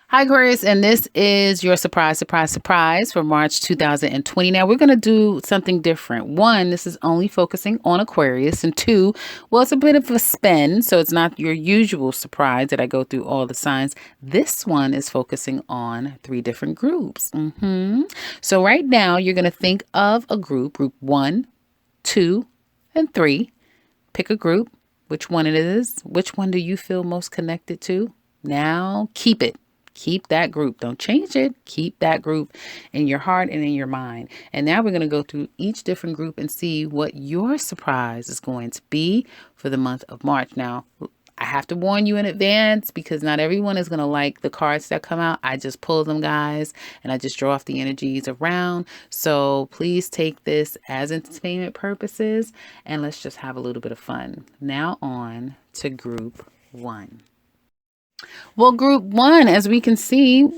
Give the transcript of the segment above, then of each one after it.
Hi, Aquarius, and this is your surprise, surprise, surprise for March 2020. Now, we're going to do something different. One, this is only focusing on Aquarius, and two, well, it's a bit of a spin, so it's not your usual surprise that I go through all the signs. This one is focusing on three different groups. So, right now, you're going to think of a group one, two, and three. Pick a group, which one it is, which one do you feel most connected to? Now, keep it. Keep that group. Don't change it. Keep that group in your heart and in your mind. And now we're going to go through each different group and see what your surprise is going to be for the month of March. Now, I have to warn you in advance because not everyone is going to like the cards that come out. I just pull them, guys, and I just draw off the energies around. So please take this as entertainment purposes and let's just have a little bit of fun. Now on to group one. Well, group one, as we can see,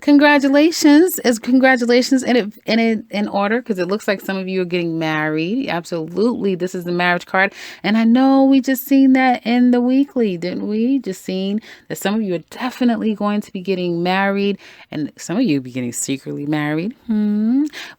congratulations. As congratulations in order, because it looks like some of you are getting married. Absolutely, this is the marriage card, and I know we just seen that in the weekly, didn't we? Just seen that some of you are definitely going to be getting married, and some of you be getting secretly married.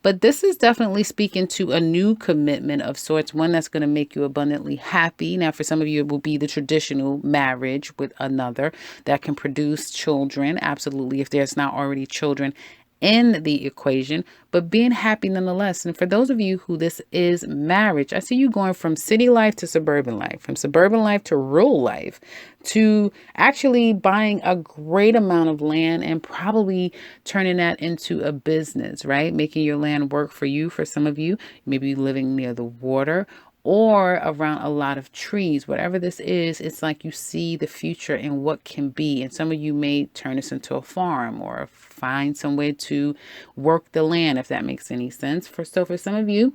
But this is definitely speaking to a new commitment of sorts, one that's going to make you abundantly happy. Now, for some of you, it will be the traditional marriage with another that can produce children. Absolutely, if there's not already children in the equation, but being happy nonetheless. And for those of you who this is marriage, I see you going from city life to suburban life, from suburban life to rural life, to actually buying a great amount of land and probably turning that into a business, right? Making your land work for you. For some of you, maybe living near the water or around a lot of trees. Whatever this is, it's like you see the future and what can be. And some of you may turn this into a farm or find some way to work the land, if that makes any sense. For some of you,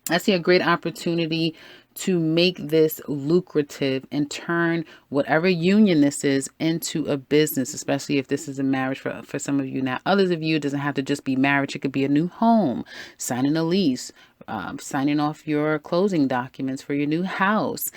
I see a great opportunity to make this lucrative and turn whatever union this is into a business, especially if this is a marriage for some of you. Now, others of you, it doesn't have to just be marriage. It could be a new home, signing a lease, signing off your closing documents for your new house,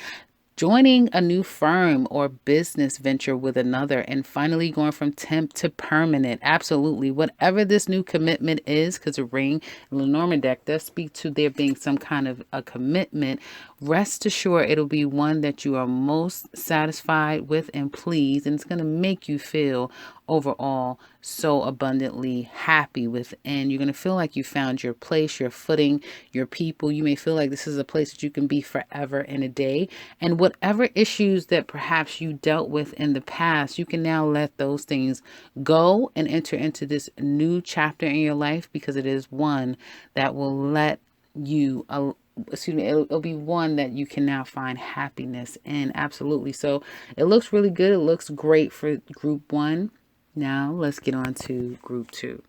joining a new firm or business venture with another, and finally going from temp to permanent. Absolutely. Whatever this new commitment is, because the ring in the Lenormand deck does speak to there being some kind of a commitment, rest assured it'll be one that you are most satisfied with and pleased, and it's going to make you feel overall so abundantly happy within. You're going to feel like you found your place, your footing, your people. You may feel like this is a place that you can be forever and a day. And whatever issues that perhaps you dealt with in the past, you can now let those things go and enter into this new chapter in your life, because it is one that will let you it'll be one that you can now find happiness in. Absolutely. So it looks really good. It looks great for group one. Now let's get on to group two.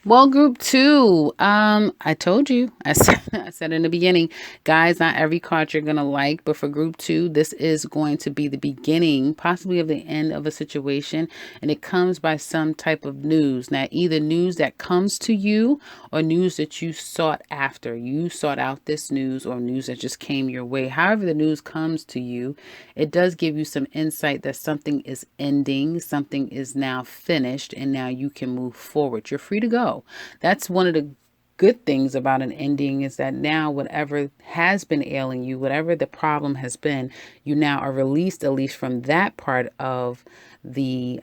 Well, group two, I told you, I said in the beginning, guys, not every card you're going to like, but for group two, this is going to be the beginning, possibly of the end of a situation. And it comes by some type of news. Now, either news that comes to you or news that you sought after. You sought out this news or news that just came your way. However, the news comes to you, it does give you some insight that something is ending, something is now finished, and now you can move forward. You're free to go. That's one of the good things about an ending, is that now whatever has been ailing you, whatever the problem has been, you now are released, at least from that part of the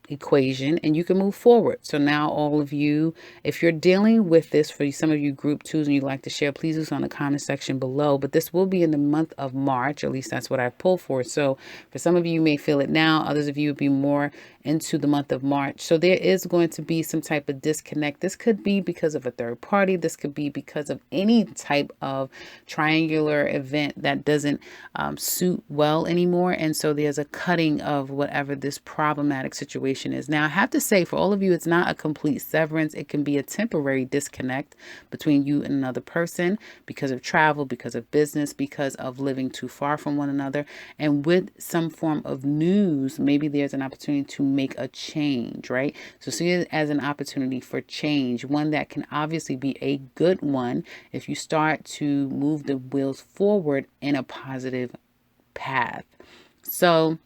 equation, and you can move forward. So now all of you, if you're dealing with this, for some of you group twos and you'd like to share, please do so in the comment section below. But this will be in the month of March, at least that's what I pulled for. So for some of you, you may feel it now, others of you would be more into the month of March. So there is going to be some type of disconnect. This could be because of a third party. This could be because of any type of triangular event that doesn't suit well anymore. And so there's a cutting of whatever this problematic situation is. Now, I have to say, for all of you, it's not a complete severance. It can be a temporary disconnect between you and another person because of travel, because of business, because of living too far from one another. And with some form of news, maybe there's an opportunity to make a change, right? So see it as an opportunity for change, one that can obviously be a good one if you start to move the wheels forward in a positive path. So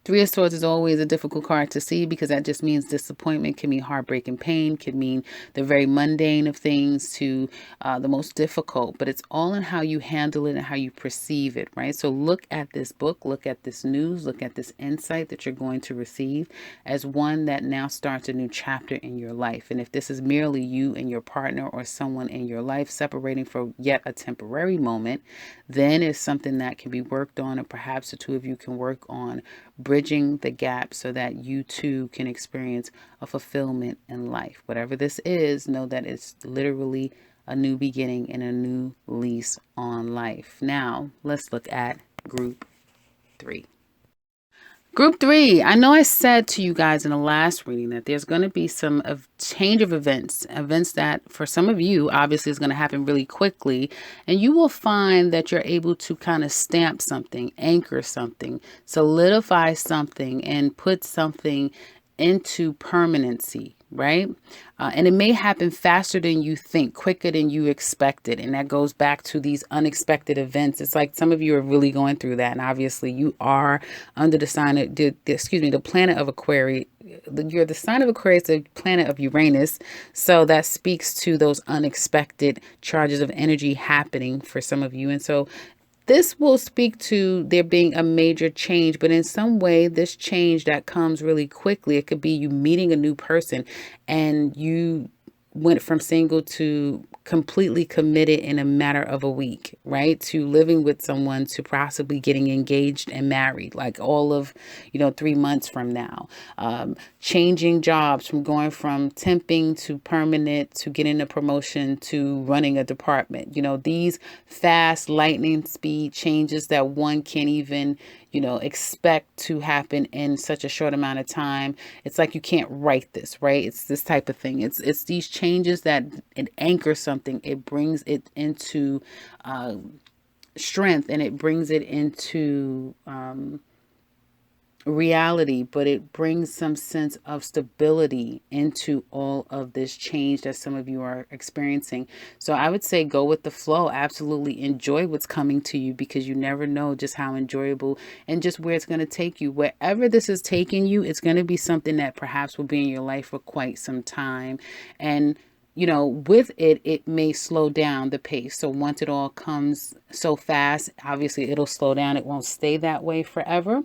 Three of Swords is always a difficult card to see because that just means disappointment, can mean heartbreak and pain, can mean the very mundane of things to the most difficult. But it's all in how you handle it and how you perceive it, right? So look at this book, look at this news, look at this insight that you're going to receive as one that now starts a new chapter in your life. And if this is merely you and your partner or someone in your life separating for yet a temporary moment, then it's something that can be worked on, or perhaps the two of you can work on bridging the gap so that you too can experience a fulfillment in life. Whatever this is, know that it's literally a new beginning and a new lease on life. Now, let's look at group 3. Group 3, I know I said to you guys in the last reading that there's going to be some change of events that for some of you obviously is going to happen really quickly, and you will find that you're able to kind of stamp something, anchor something, solidify something, and put something into permanency, right? And it may happen faster than you think, quicker than you expected. And that goes back to these unexpected events. It's like some of you are really going through that. And obviously you are under the sign of, the planet of Aquarius. You're the sign of Aquarius, the planet of Uranus. So that speaks to those unexpected charges of energy happening for some of you. And so this will speak to there being a major change, but in some way, this change that comes really quickly, it could be you meeting a new person and you went from single to completely committed in a matter of a week, right? To living with someone, to possibly getting engaged and married, like all of, 3 months from now. Changing jobs, from going from temping to permanent, to getting a promotion, to running a department. These fast lightning speed changes that one can't even expect to happen in such a short amount of time. It's like you can't write this, right? It's this type of thing. It's these changes that it anchors something. It brings it into strength, and it brings it into reality, but it brings some sense of stability into all of this change that some of you are experiencing. So I would say go with the flow. Absolutely enjoy what's coming to you, because you never know just how enjoyable and just where it's going to take you. Wherever this is taking you, it's going to be something that perhaps will be in your life for quite some time. And with it may slow down the pace. So once it all comes so fast, obviously it'll slow down. It won't stay that way forever.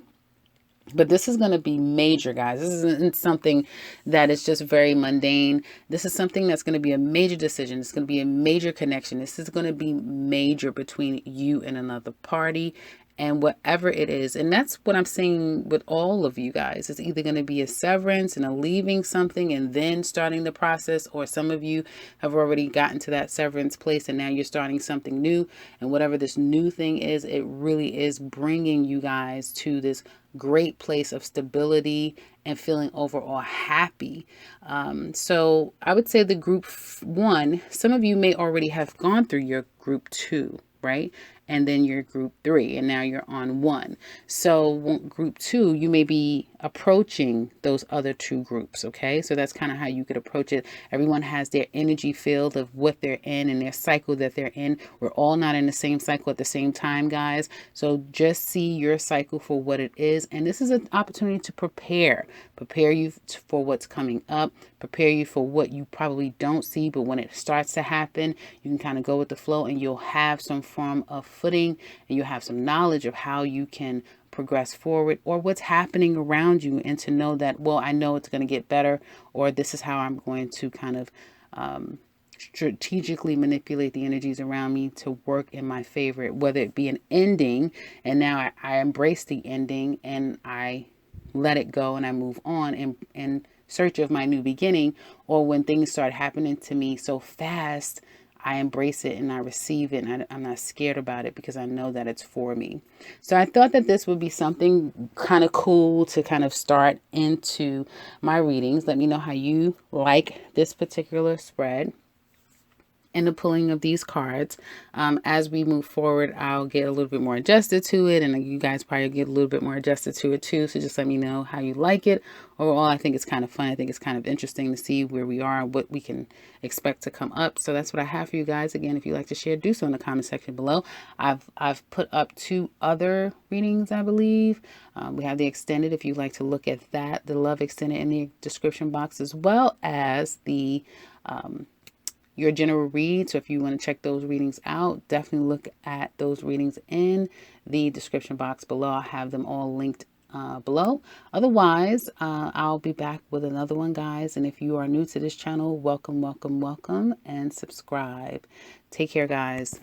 But this is going to be major, guys. This isn't something that is just very mundane. This is something that's going to be a major decision. It's going to be a major connection. This is going to be major between you and another party, and whatever it is. And that's what I'm saying with all of you guys. It's either going to be a severance and a leaving something and then starting the process, or some of you have already gotten to that severance place and now you're starting something new. And whatever this new thing is, it really is bringing you guys to this great place of stability and feeling overall happy. So I would say the group 1, some of you may already have gone through your group 2, right? And then your group 3, and now you're on 1. So group 2, you may be approaching those other 2 groups. Okay. So that's kind of how you could approach it. Everyone has their energy field of what they're in and their cycle that they're in. We're all not in the same cycle at the same time, guys. So just see your cycle for what it is. And this is an opportunity to prepare you for what's coming up, prepare you for what you probably don't see, but when it starts to happen, you can kind of go with the flow, and you'll have some form of footing, and you'll have some knowledge of how you can progress forward, or what's happening around you, and to know that, well, I know it's going to get better, or this is how I'm going to kind of strategically manipulate the energies around me to work in my favor, whether it be an ending, and now I embrace the ending and I let it go and I move on in search of my new beginning, or when things start happening to me so fast, I embrace it and I receive it, and I'm not scared about it because I know that it's for me. So I thought that this would be something kind of cool to kind of start into my readings. Let me know how you like this particular spread. in the pulling of these cards. As we move forward, I'll get a little bit more adjusted to it, and you guys probably get a little bit more adjusted to it too. So just let me know how you like it. Overall, I think it's kind of fun. I think it's kind of interesting to see where we are and what we can expect to come up. So that's what I have for you guys. Again, if you'd like to share, do so in the comment section below. I've put up 2 other readings, I believe. We have the extended, if you'd like to look at that, the love extended in the description box, as well as the your general read. So if you want to check those readings out, definitely look at those readings in the description box below. I'll have them all linked below. Otherwise, I'll be back with another one, guys. And if you are new to this channel, welcome, welcome, welcome, and subscribe. Take care, guys.